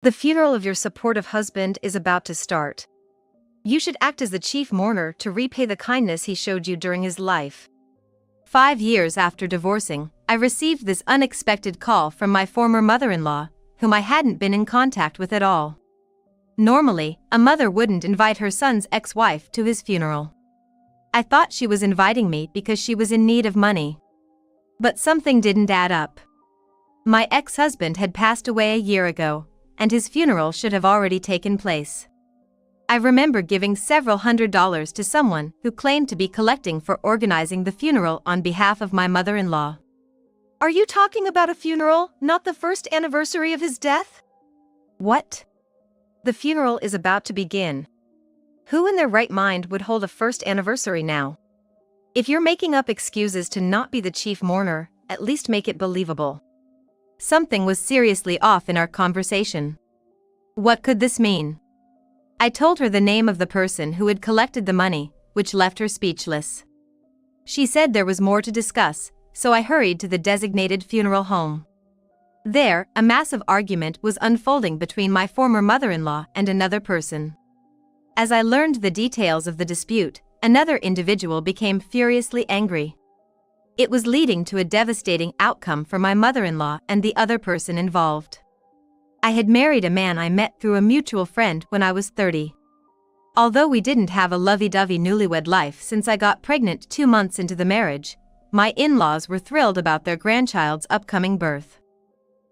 The funeral of your supportive husband is about to start. You should act as the chief mourner to repay the kindness he showed you during his life. 5 years after divorcing, I received this unexpected call from my former mother-in-law, whom I hadn't been in contact with at all. Normally, a mother wouldn't invite her son's ex-wife to his funeral. I thought she was inviting me because she was in need of money. But something didn't add up. My ex-husband had passed away a year ago, and his funeral should have already taken place. I remember giving several $100s to someone who claimed to be collecting for organizing the funeral on behalf of my mother-in-law. Are you talking about a funeral, not the first anniversary of his death? What? The funeral is about to begin. Who in their right mind would hold a first anniversary now? If you're making up excuses to not be the chief mourner, at least make it believable. Something was seriously off in our conversation. What could this mean? I told her the name of the person who had collected the money, which left her speechless. She said there was more to discuss, so I hurried to the designated funeral home. There, a massive argument was unfolding between my former mother-in-law and another person. As I learned the details of the dispute, another individual became furiously angry. It was leading to a devastating outcome for my mother-in-law and the other person involved. I had married a man I met through a mutual friend when I was 30. Although we didn't have a lovey-dovey newlywed life since I got pregnant 2 months into the marriage, my in-laws were thrilled about their grandchild's upcoming birth.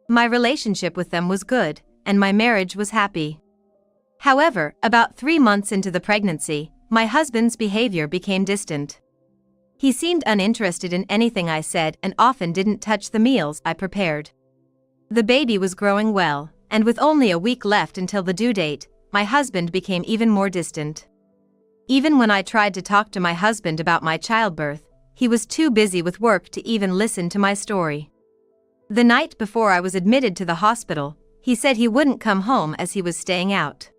My relationship with them was good, and my marriage was happy. However, about 3 months into the pregnancy, my husband's behavior became distant. He seemed uninterested in anything I said and often didn't touch the meals I prepared. The baby was growing well, and with only a week left until the due date, my husband became even more distant. Even when I tried to talk to my husband about my childbirth, he was too busy with work to even listen to my story. The night before I was admitted to the hospital, he said he wouldn't come home as he was staying out.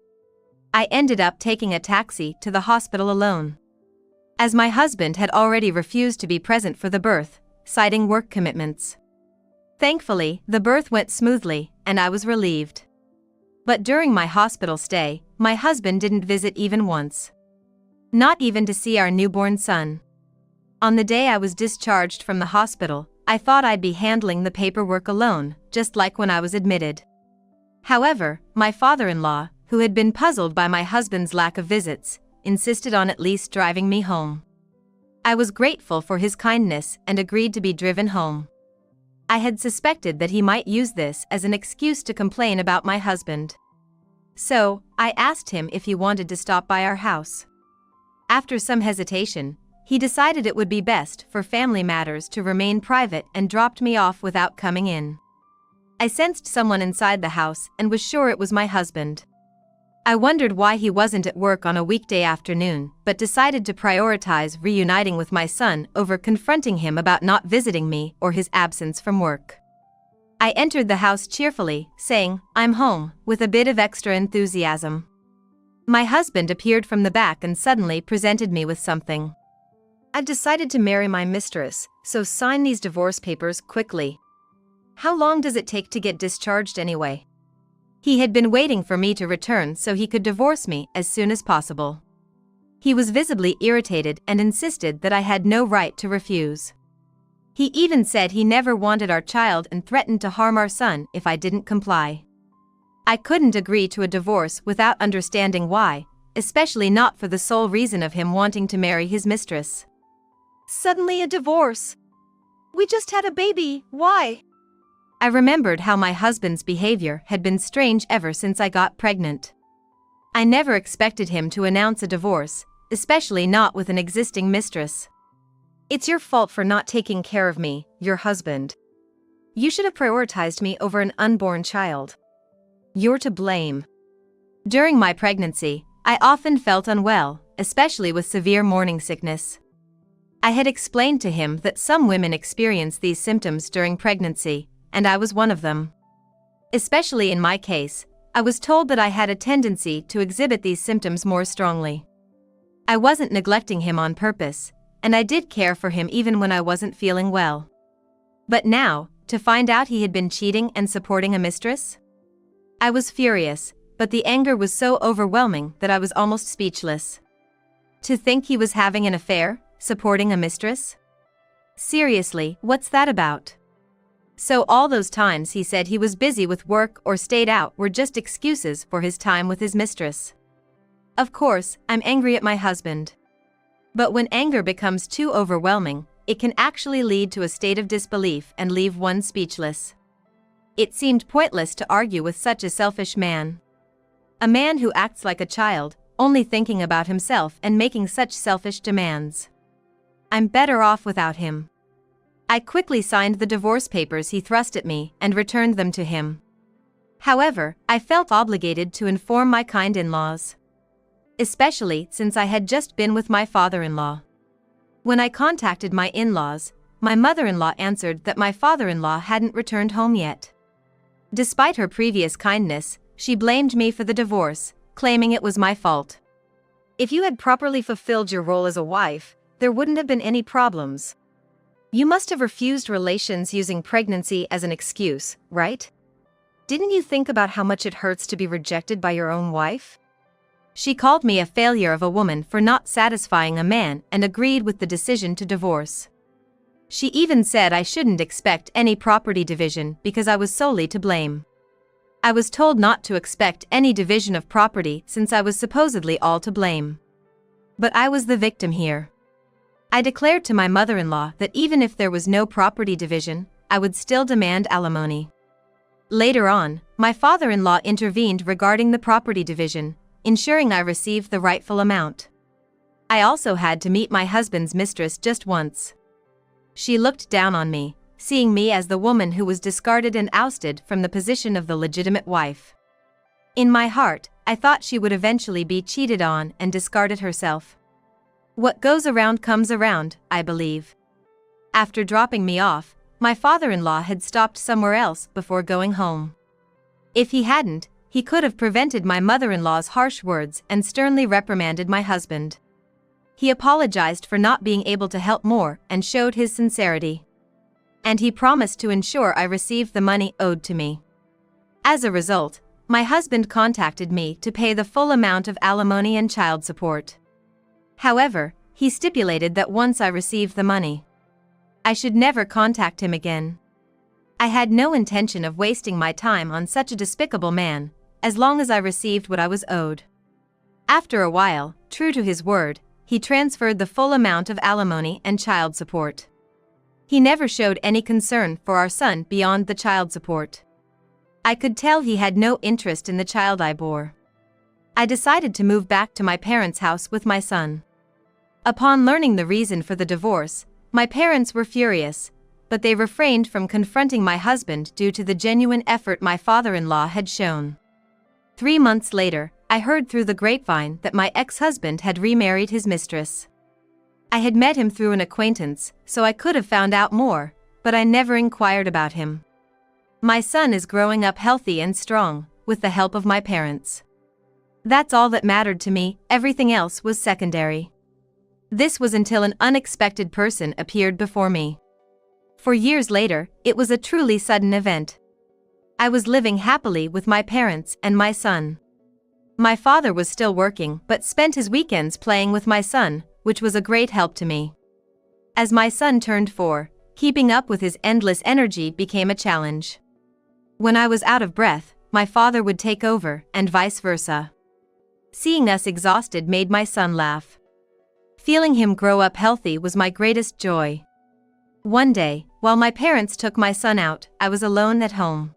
I ended up taking a taxi to the hospital alone, as my husband had already refused to be present for the birth, citing work commitments. Thankfully, the birth went smoothly, and I was relieved. But during my hospital stay, my husband didn't visit even once. Not even to see our newborn son. On the day I was discharged from the hospital, I thought I'd be handling the paperwork alone, just like when I was admitted. However, my father-in-law, who had been puzzled by my husband's lack of visits, insisted on at least driving me home. I was grateful for his kindness and agreed to be driven home. I had suspected that he might use this as an excuse to complain about my husband. So, I asked him if he wanted to stop by our house. After some hesitation, he decided it would be best for family matters to remain private and dropped me off without coming in. I sensed someone inside the house and was sure it was my husband. I wondered why he wasn't at work on a weekday afternoon, but decided to prioritize reuniting with my son over confronting him about not visiting me or his absence from work. I entered the house cheerfully, saying, "I'm home," with a bit of extra enthusiasm. My husband appeared from the back and suddenly presented me with something. "I've decided to marry my mistress, so sign these divorce papers quickly." "How long does it take to get discharged anyway?" He had been waiting for me to return so he could divorce me as soon as possible. He was visibly irritated and insisted that I had no right to refuse. He even said he never wanted our child and threatened to harm our son if I didn't comply. I couldn't agree to a divorce without understanding why, especially not for the sole reason of him wanting to marry his mistress. Suddenly a divorce. We just had a baby, why? I remembered how my husband's behavior had been strange ever since I got pregnant. I never expected him to announce a divorce, especially not with an existing mistress. "It's your fault for not taking care of me, your husband. You should have prioritized me over an unborn child. You're to blame." During my pregnancy, I often felt unwell, especially with severe morning sickness. I had explained to him that some women experience these symptoms during pregnancy, and I was one of them. Especially in my case, I was told that I had a tendency to exhibit these symptoms more strongly. I wasn't neglecting him on purpose, and I did care for him even when I wasn't feeling well. But now, to find out he had been cheating and supporting a mistress? I was furious, but the anger was so overwhelming that I was almost speechless. To think he was having an affair, supporting a mistress? Seriously, what's that about? So all those times he said he was busy with work or stayed out were just excuses for his time with his mistress. Of course, I'm angry at my husband. But when anger becomes too overwhelming, it can actually lead to a state of disbelief and leave one speechless. It seemed pointless to argue with such a selfish man. A man who acts like a child, only thinking about himself and making such selfish demands. I'm better off without him. I quickly signed the divorce papers he thrust at me and returned them to him. However, I felt obligated to inform my kind in-laws. Especially since I had just been with my father-in-law. When I contacted my in-laws, my mother-in-law answered that my father-in-law hadn't returned home yet. Despite her previous kindness, she blamed me for the divorce, claiming it was my fault. If you had properly fulfilled your role as a wife, there wouldn't have been any problems. You must have refused relations using pregnancy as an excuse, right? Didn't you think about how much it hurts to be rejected by your own wife? She called me a failure of a woman for not satisfying a man and agreed with the decision to divorce. She even said I shouldn't expect any property division because I was solely to blame. I was told not to expect any division of property since I was supposedly all to blame. But I was the victim here. I declared to my mother-in-law that even if there was no property division, I would still demand alimony. Later on, my father-in-law intervened regarding the property division, ensuring I received the rightful amount. I also had to meet my husband's mistress just once. She looked down on me, seeing me as the woman who was discarded and ousted from the position of the legitimate wife. In my heart, I thought she would eventually be cheated on and discarded herself. What goes around comes around, I believe. After dropping me off, my father-in-law had stopped somewhere else before going home. If he hadn't, he could have prevented my mother-in-law's harsh words and sternly reprimanded my husband. He apologized for not being able to help more and showed his sincerity. And he promised to ensure I received the money owed to me. As a result, my husband contacted me to pay the full amount of alimony and child support. However, he stipulated that once I received the money, I should never contact him again. I had no intention of wasting my time on such a despicable man, as long as I received what I was owed. After a while, true to his word, he transferred the full amount of alimony and child support. He never showed any concern for our son beyond the child support. I could tell he had no interest in the child I bore. I decided to move back to my parents' house with my son. Upon learning the reason for the divorce, my parents were furious, but they refrained from confronting my husband due to the genuine effort my father-in-law had shown. 3 months later, I heard through the grapevine that my ex-husband had remarried his mistress. I had met him through an acquaintance, so I could have found out more, but I never inquired about him. My son is growing up healthy and strong, with the help of my parents. That's all that mattered to me, everything else was secondary. This was until an unexpected person appeared before me. 4 years later, it was a truly sudden event. I was living happily with my parents and my son. My father was still working but spent his weekends playing with my son, which was a great help to me. As my son turned 4, keeping up with his endless energy became a challenge. When I was out of breath, my father would take over, and vice versa. Seeing us exhausted made my son laugh. Feeling him grow up healthy was my greatest joy. One day, while my parents took my son out, I was alone at home.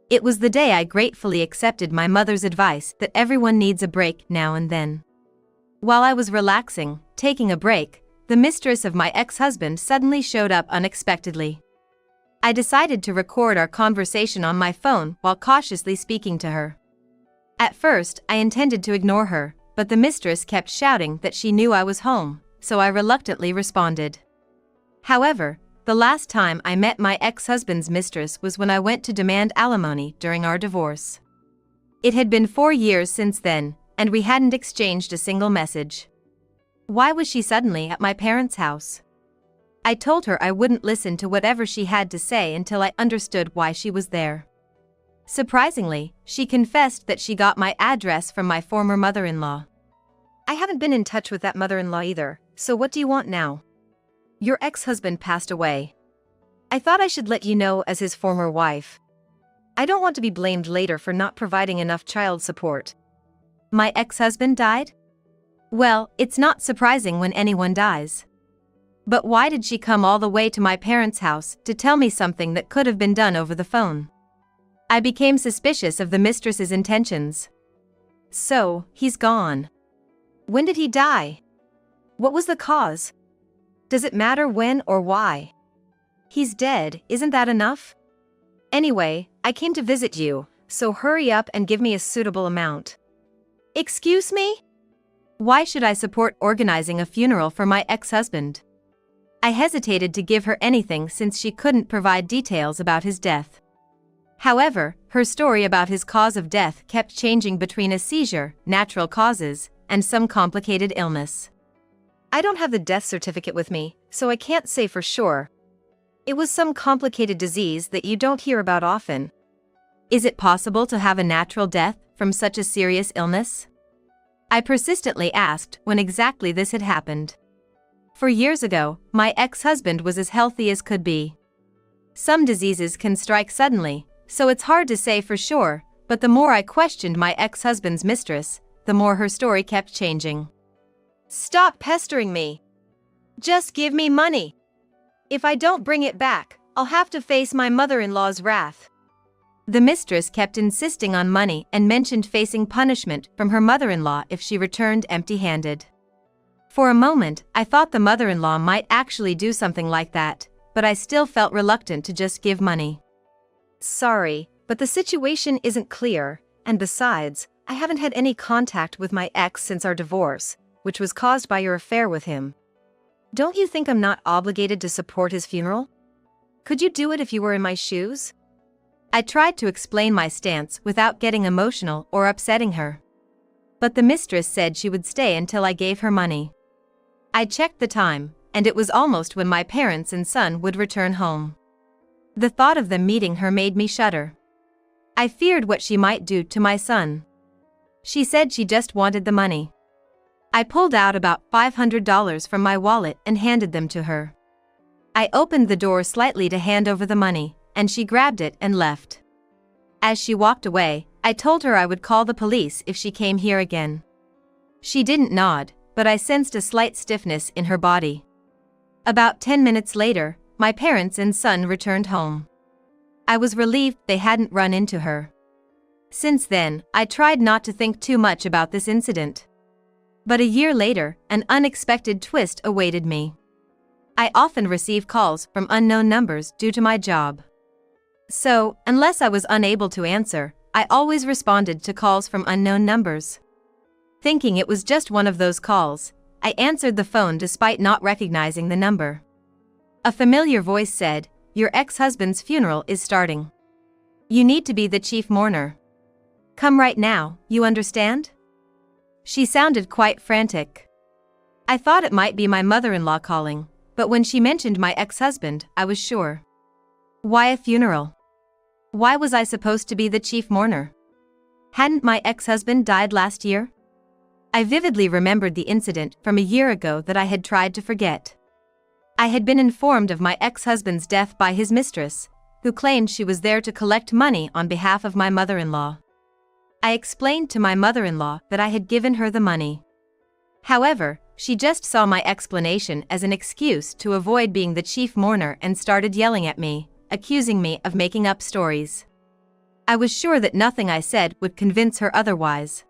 It was the day I gratefully accepted my mother's advice that everyone needs a break now and then. While I was relaxing, taking a break, the mistress of my ex-husband suddenly showed up unexpectedly. I decided to record our conversation on my phone while cautiously speaking to her. At first, I intended to ignore her, but the mistress kept shouting that she knew I was home, so I reluctantly responded. However, the last time I met my ex-husband's mistress was when I went to demand alimony during our divorce. It had been 4 years since then, and we hadn't exchanged a single message. Why was she suddenly at my parents' house? I told her I wouldn't listen to whatever she had to say until I understood why she was there. Surprisingly, she confessed that she got my address from my former mother-in-law. I haven't been in touch with that mother-in-law either, so what do you want now? Your ex-husband passed away. I thought I should let you know as his former wife. I don't want to be blamed later for not providing enough child support. My ex-husband died? Well, it's not surprising when anyone dies. But why did she come all the way to my parents' house to tell me something that could have been done over the phone? I became suspicious of the mistress's intentions. So, he's gone. When did he die? What was the cause? Does it matter when or why? He's dead, isn't that enough? Anyway, I came to visit you, so hurry up and give me a suitable amount. Excuse me? Why should I support organizing a funeral for my ex-husband? I hesitated to give her anything since she couldn't provide details about his death. However, her story about his cause of death kept changing between a seizure, natural causes, and some complicated illness. I don't have the death certificate with me, so I can't say for sure. It was some complicated disease that you don't hear about often. Is it possible to have a natural death from such a serious illness? I persistently asked when exactly this had happened. For years ago, my ex-husband was as healthy as could be. Some diseases can strike suddenly, so it's hard to say for sure, but the more I questioned my ex-husband's mistress, the more her story kept changing. Stop pestering me. Just give me money. If I don't bring it back, I'll have to face my mother-in-law's wrath. The mistress kept insisting on money and mentioned facing punishment from her mother-in-law if she returned empty-handed. For a moment, I thought the mother-in-law might actually do something like that, but I still felt reluctant to just give money. Sorry, but the situation isn't clear, and besides, I haven't had any contact with my ex since our divorce, which was caused by your affair with him. Don't you think I'm not obligated to support his funeral? Could you do it if you were in my shoes? I tried to explain my stance without getting emotional or upsetting her. But the mistress said she would stay until I gave her money. I checked the time, and it was almost when my parents and son would return home. The thought of them meeting her made me shudder. I feared what she might do to my son. She said she just wanted the money. I pulled out about $500 from my wallet and handed them to her. I opened the door slightly to hand over the money, and she grabbed it and left. As she walked away, I told her I would call the police if she came here again. She didn't nod, but I sensed a slight stiffness in her body. About 10 minutes later, my parents and son returned home. I was relieved they hadn't run into her. Since then, I tried not to think too much about this incident. But a year later, an unexpected twist awaited me. I often receive calls from unknown numbers due to my job. So, unless I was unable to answer, I always responded to calls from unknown numbers. Thinking it was just one of those calls, I answered the phone despite not recognizing the number. A familiar voice said, "Your ex-husband's funeral is starting. You need to be the chief mourner. Come right now, you understand?" She sounded quite frantic. I thought it might be my mother-in-law calling, but when she mentioned my ex-husband, I was sure. Why a funeral? Why was I supposed to be the chief mourner? Hadn't my ex-husband died last year? I vividly remembered the incident from a year ago that I had tried to forget. I had been informed of my ex-husband's death by his mistress, who claimed she was there to collect money on behalf of my mother-in-law. I explained to my mother-in-law that I had given her the money. However, she just saw my explanation as an excuse to avoid being the chief mourner and started yelling at me, accusing me of making up stories. I was sure that nothing I said would convince her otherwise.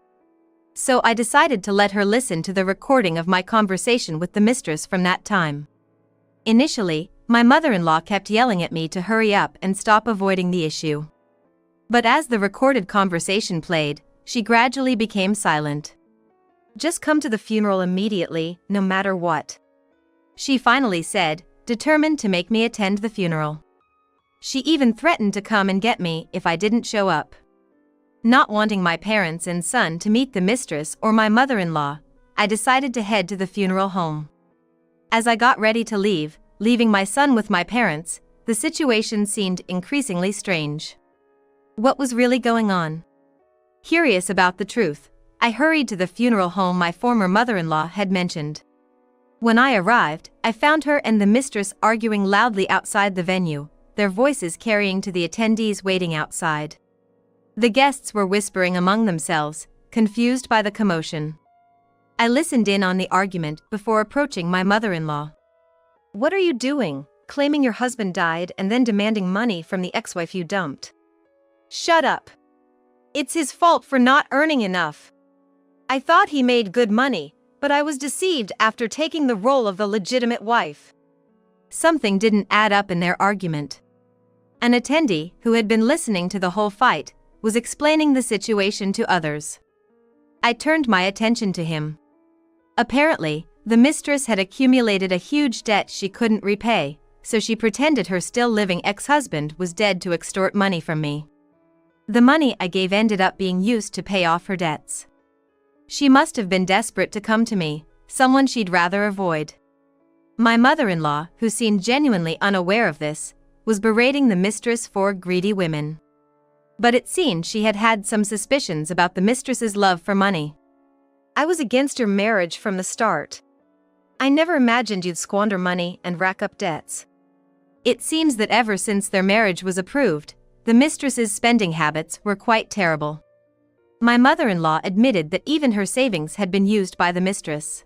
So I decided to let her listen to the recording of my conversation with the mistress from that time. Initially, my mother-in-law kept yelling at me to hurry up and stop avoiding the issue. But as the recorded conversation played, she gradually became silent. "Just come to the funeral immediately, no matter what," she finally said, determined to make me attend the funeral. She even threatened to come and get me if I didn't show up. Not wanting my parents and son to meet the mistress or my mother-in-law, I decided to head to the funeral home. As I got ready to leave, leaving my son with my parents, the situation seemed increasingly strange. What was really going on? Curious about the truth, I hurried to the funeral home my former mother-in-law had mentioned. When I arrived, I found her and the mistress arguing loudly outside the venue, their voices carrying to the attendees waiting outside. The guests were whispering among themselves, confused by the commotion. I listened in on the argument before approaching my mother-in-law. What are you doing, claiming your husband died and then demanding money from the ex-wife you dumped? Shut up. It's his fault for not earning enough. I thought he made good money, but I was deceived after taking the role of the legitimate wife. Something didn't add up in their argument. An attendee, who had been listening to the whole fight, was explaining the situation to others. I turned my attention to him. Apparently, the mistress had accumulated a huge debt she couldn't repay, so she pretended her still-living ex-husband was dead to extort money from me. The money I gave ended up being used to pay off her debts. She must have been desperate to come to me, someone she'd rather avoid. My mother-in-law, who seemed genuinely unaware of this, was berating the mistress for greedy women. But it seemed she had had some suspicions about the mistress's love for money. I was against your marriage from the start. I never imagined you'd squander money and rack up debts. It seems that ever since their marriage was approved, the mistress's spending habits were quite terrible. My mother-in-law admitted that even her savings had been used by the mistress.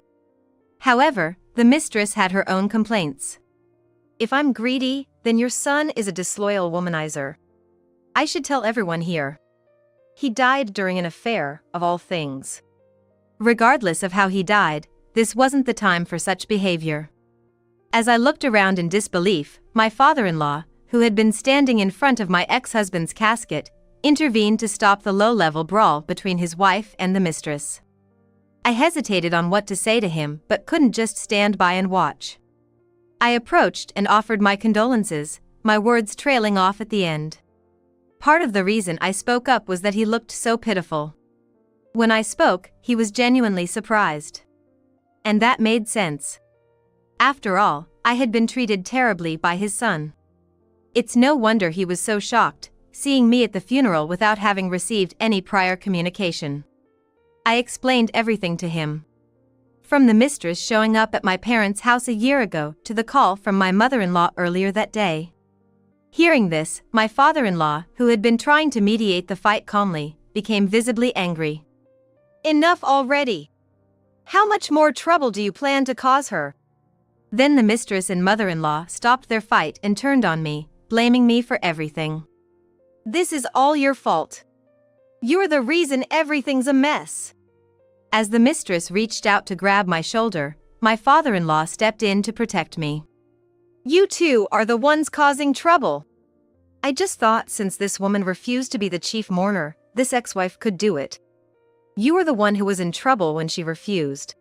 However, the mistress had her own complaints. If I'm greedy, then your son is a disloyal womanizer. I should tell everyone here. He died during an affair, of all things. Regardless of how he died, this wasn't the time for such behavior. As I looked around in disbelief, my father-in-law, who had been standing in front of my ex-husband's casket, intervened to stop the low-level brawl between his wife and the mistress. I hesitated on what to say to him but couldn't just stand by and watch. I approached and offered my condolences, my words trailing off at the end. Part of the reason I spoke up was that he looked so pitiful. When I spoke, he was genuinely surprised. And that made sense. After all, I had been treated terribly by his son. It's no wonder he was so shocked, seeing me at the funeral without having received any prior communication. I explained everything to him. From the mistress showing up at my parents' house a year ago to the call from my mother-in-law earlier that day. Hearing this, my father-in-law, who had been trying to mediate the fight calmly, became visibly angry. Enough already! How much more trouble do you plan to cause her? Then the mistress and mother-in-law stopped their fight and turned on me, blaming me for everything. This is all your fault. You're the reason everything's a mess. As the mistress reached out to grab my shoulder, my father-in-law stepped in to protect me. You two are the ones causing trouble. I just thought since this woman refused to be the chief mourner, this ex-wife could do it. You were the one who was in trouble when she refused.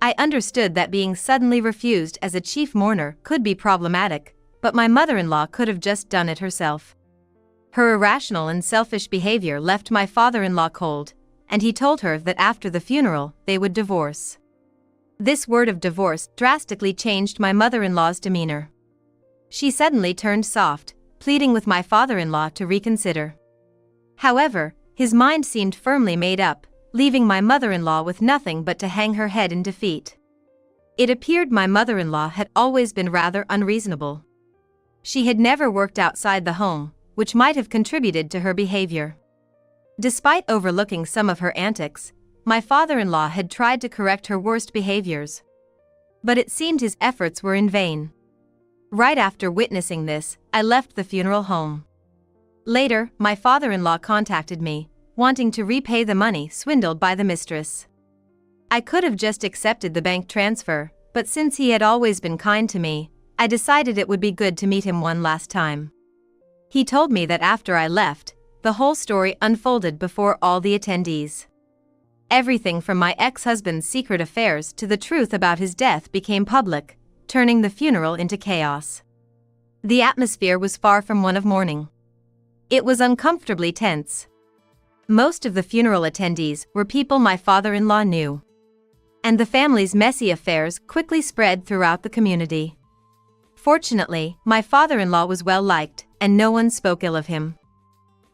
I understood that being suddenly refused as a chief mourner could be problematic, but my mother-in-law could have just done it herself. Her irrational and selfish behavior left my father-in-law cold, and he told her that after the funeral, they would divorce. This word of divorce drastically changed my mother-in-law's demeanor. She suddenly turned soft, pleading with my father-in-law to reconsider. However, his mind seemed firmly made up, leaving my mother-in-law with nothing but to hang her head in defeat. It appeared my mother-in-law had always been rather unreasonable. She had never worked outside the home, which might have contributed to her behavior. Despite overlooking some of her antics, my father-in-law had tried to correct her worst behaviors. But it seemed his efforts were in vain. Right after witnessing this, I left the funeral home. Later, my father-in-law contacted me, wanting to repay the money swindled by the mistress. I could have just accepted the bank transfer, but since he had always been kind to me, I decided it would be good to meet him one last time. He told me that after I left, the whole story unfolded before all the attendees. Everything from my ex-husband's secret affairs to the truth about his death became public, turning the funeral into chaos. The atmosphere was far from one of mourning. It was uncomfortably tense. Most of the funeral attendees were people my father-in-law knew. And the family's messy affairs quickly spread throughout the community. Fortunately, my father-in-law was well liked, and no one spoke ill of him.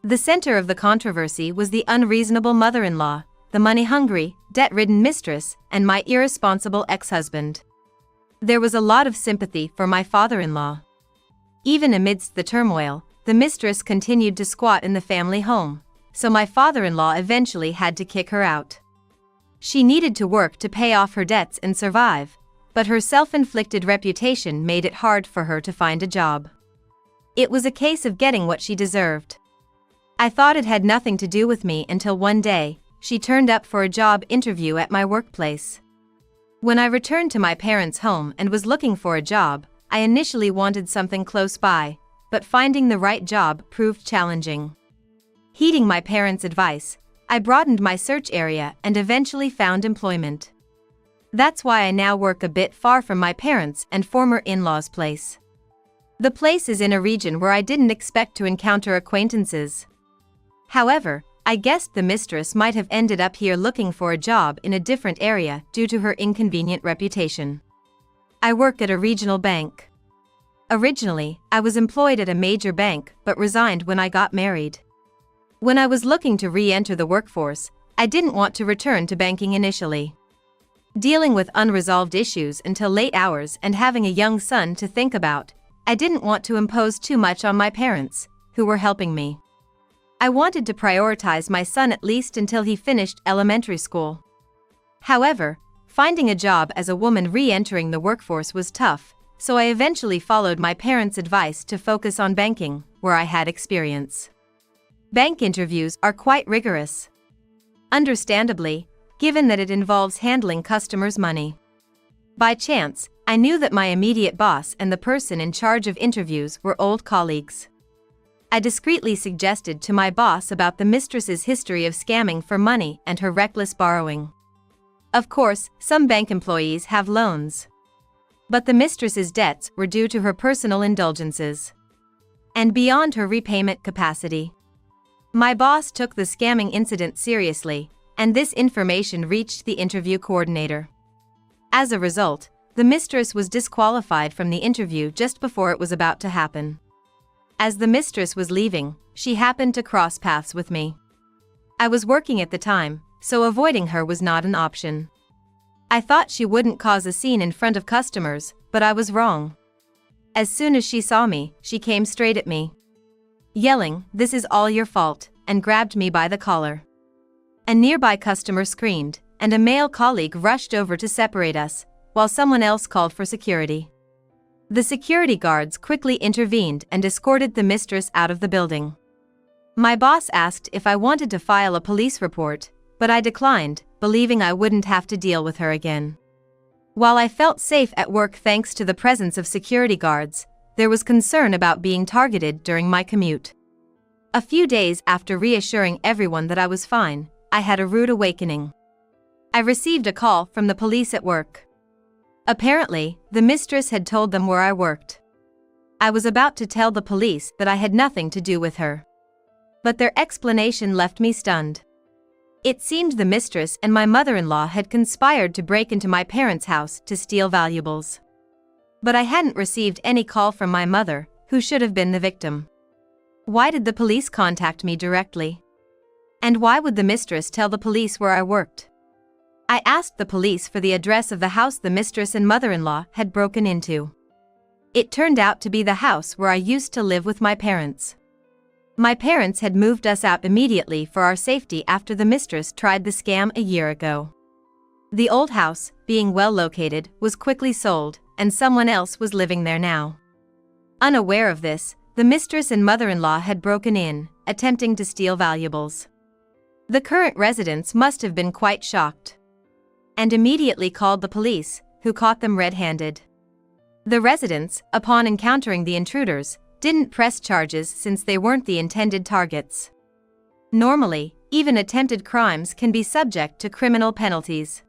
The center of the controversy was the unreasonable mother-in-law, the money-hungry, debt-ridden mistress, and my irresponsible ex-husband. There was a lot of sympathy for my father-in-law. Even amidst the turmoil, the mistress continued to squat in the family home, so my father-in-law eventually had to kick her out. She needed to work to pay off her debts and survive, but her self-inflicted reputation made it hard for her to find a job. It was a case of getting what she deserved. I thought it had nothing to do with me until one day, she turned up for a job interview at my workplace. When I returned to my parents' home and was looking for a job, I initially wanted something close by, but finding the right job proved challenging. Heeding my parents' advice, I broadened my search area and eventually found employment. That's why I now work a bit far from my parents' and former in-laws' place. The place is in a region where I didn't expect to encounter acquaintances. However, I guessed the mistress might have ended up here looking for a job in a different area due to her inconvenient reputation. I work at a regional bank. Originally, I was employed at a major bank but resigned when I got married. When I was looking to re-enter the workforce, I didn't want to return to banking initially. Dealing with unresolved issues until late hours and having a young son to think about, I didn't want to impose too much on my parents, who were helping me. I wanted to prioritize my son at least until he finished elementary school. However, finding a job as a woman re-entering the workforce was tough, so I eventually followed my parents' advice to focus on banking, where I had experience. Bank interviews are quite rigorous. Understandably, given that it involves handling customers' money. By chance, I knew that my immediate boss and the person in charge of interviews were old colleagues. I discreetly suggested to my boss about the mistress's history of scamming for money and her reckless borrowing. Of course, some bank employees have loans. But the mistress's debts were due to her personal indulgences and beyond her repayment capacity. My boss took the scamming incident seriously, and this information reached the interview coordinator. As a result, the mistress was disqualified from the interview just before it was about to happen. As the mistress was leaving, she happened to cross paths with me. I was working at the time, so avoiding her was not an option. I thought she wouldn't cause a scene in front of customers, but I was wrong. As soon as she saw me, she came straight at me, yelling, "This is all your fault," and grabbed me by the collar. A nearby customer screamed, and a male colleague rushed over to separate us, while someone else called for security. The security guards quickly intervened and escorted the mistress out of the building. My boss asked if I wanted to file a police report, but I declined, believing I wouldn't have to deal with her again. While I felt safe at work thanks to the presence of security guards, there was concern about being targeted during my commute. A few days after reassuring everyone that I was fine, I had a rude awakening. I received a call from the police at work. Apparently, the mistress had told them where I worked. I was about to tell the police that I had nothing to do with her. But their explanation left me stunned. It seemed the mistress and my mother-in-law had conspired to break into my parents' house to steal valuables. But I hadn't received any call from my mother, who should have been the victim. Why did the police contact me directly? And why would the mistress tell the police where I worked? I asked the police for the address of the house the mistress and mother-in-law had broken into. It turned out to be the house where I used to live with my parents. My parents had moved us out immediately for our safety after the mistress tried the scam a year ago. The old house, being well located, was quickly sold, and someone else was living there now. Unaware of this, the mistress and mother-in-law had broken in, attempting to steal valuables. The current residents must have been quite shocked and immediately called the police, who caught them red-handed. The residents, upon encountering the intruders, didn't press charges since they weren't the intended targets. Normally, even attempted crimes can be subject to criminal penalties.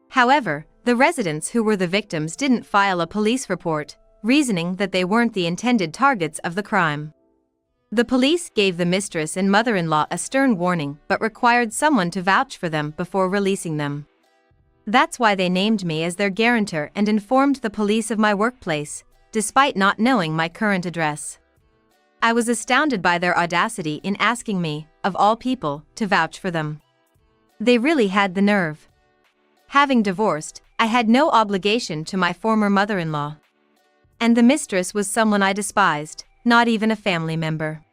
However, the residents who were the victims didn't file a police report, reasoning that they weren't the intended targets of the crime. The police gave the mistress and mother-in-law a stern warning but required someone to vouch for them before releasing them. That's why they named me as their guarantor and informed the police of my workplace, despite not knowing my current address. I was astounded by their audacity in asking me, of all people, to vouch for them. They really had the nerve. Having divorced, I had no obligation to my former mother-in-law. And the mistress was someone I despised, not even a family member.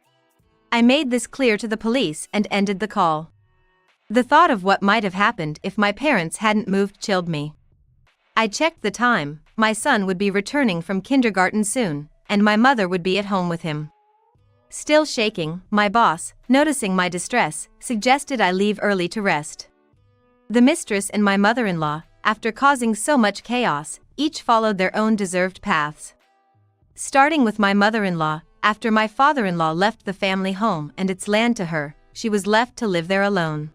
I made this clear to the police and ended the call. The thought of what might have happened if my parents hadn't moved chilled me. I checked the time. My son would be returning from kindergarten soon, and my mother would be at home with him. Still shaking, my boss, noticing my distress, suggested I leave early to rest. The mistress and my mother-in-law, after causing so much chaos, each followed their own deserved paths. Starting with my mother-in-law, after my father-in-law left the family home and its land to her, she was left to live there alone.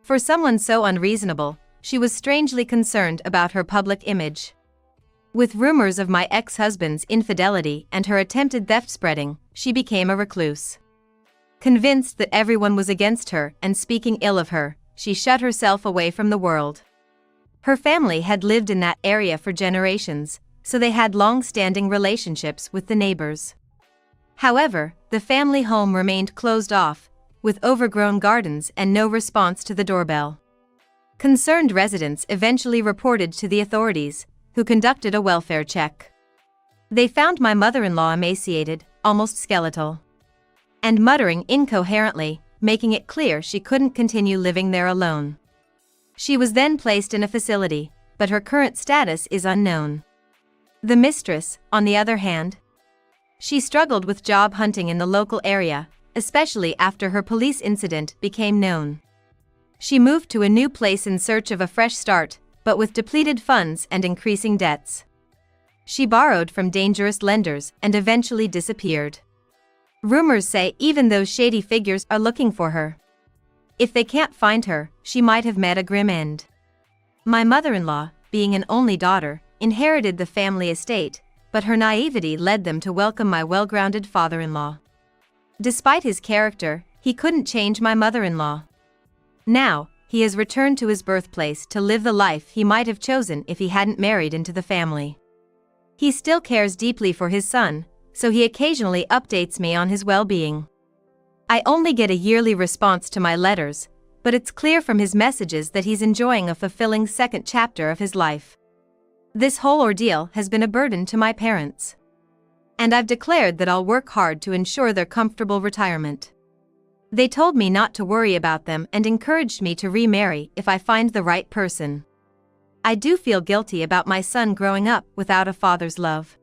For someone so unreasonable, she was strangely concerned about her public image. With rumors of my ex-husband's infidelity and her attempted theft spreading, she became a recluse. Convinced that everyone was against her and speaking ill of her, she shut herself away from the world. Her family had lived in that area for generations, so they had long-standing relationships with the neighbors. However, the family home remained closed off, with overgrown gardens and no response to the doorbell. Concerned residents eventually reported to the authorities, who conducted a welfare check. They found my mother-in-law emaciated, almost skeletal, and muttering incoherently, making it clear she couldn't continue living there alone. She was then placed in a facility, but her current status is unknown. The mistress, on the other hand, she struggled with job hunting in the local area, especially after her police incident became known. She moved to a new place in search of a fresh start, but with depleted funds and increasing debts. She borrowed from dangerous lenders and eventually disappeared. Rumors say even those shady figures are looking for her. If they can't find her, she might have met a grim end. My mother-in-law, being an only daughter, inherited the family estate, but her naivety led them to welcome my well-grounded father-in-law. Despite his character, he couldn't change my mother-in-law. Now, he has returned to his birthplace to live the life he might have chosen if he hadn't married into the family. He still cares deeply for his son, so he occasionally updates me on his well-being. I only get a yearly response to my letters, but it's clear from his messages that he's enjoying a fulfilling second chapter of his life. This whole ordeal has been a burden to my parents. And I've declared that I'll work hard to ensure their comfortable retirement. They told me not to worry about them and encouraged me to remarry if I find the right person. I do feel guilty about my son growing up without a father's love.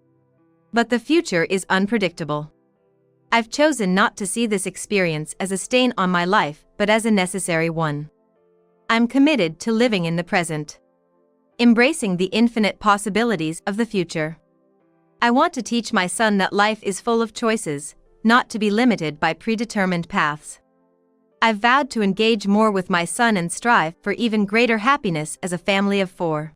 But the future is unpredictable. I've chosen not to see this experience as a stain on my life, but as a necessary one. I'm committed to living in the present, embracing the infinite possibilities of the future. I want to teach my son that life is full of choices, not to be limited by predetermined paths. I've vowed to engage more with my son and strive for even greater happiness as a family of 4.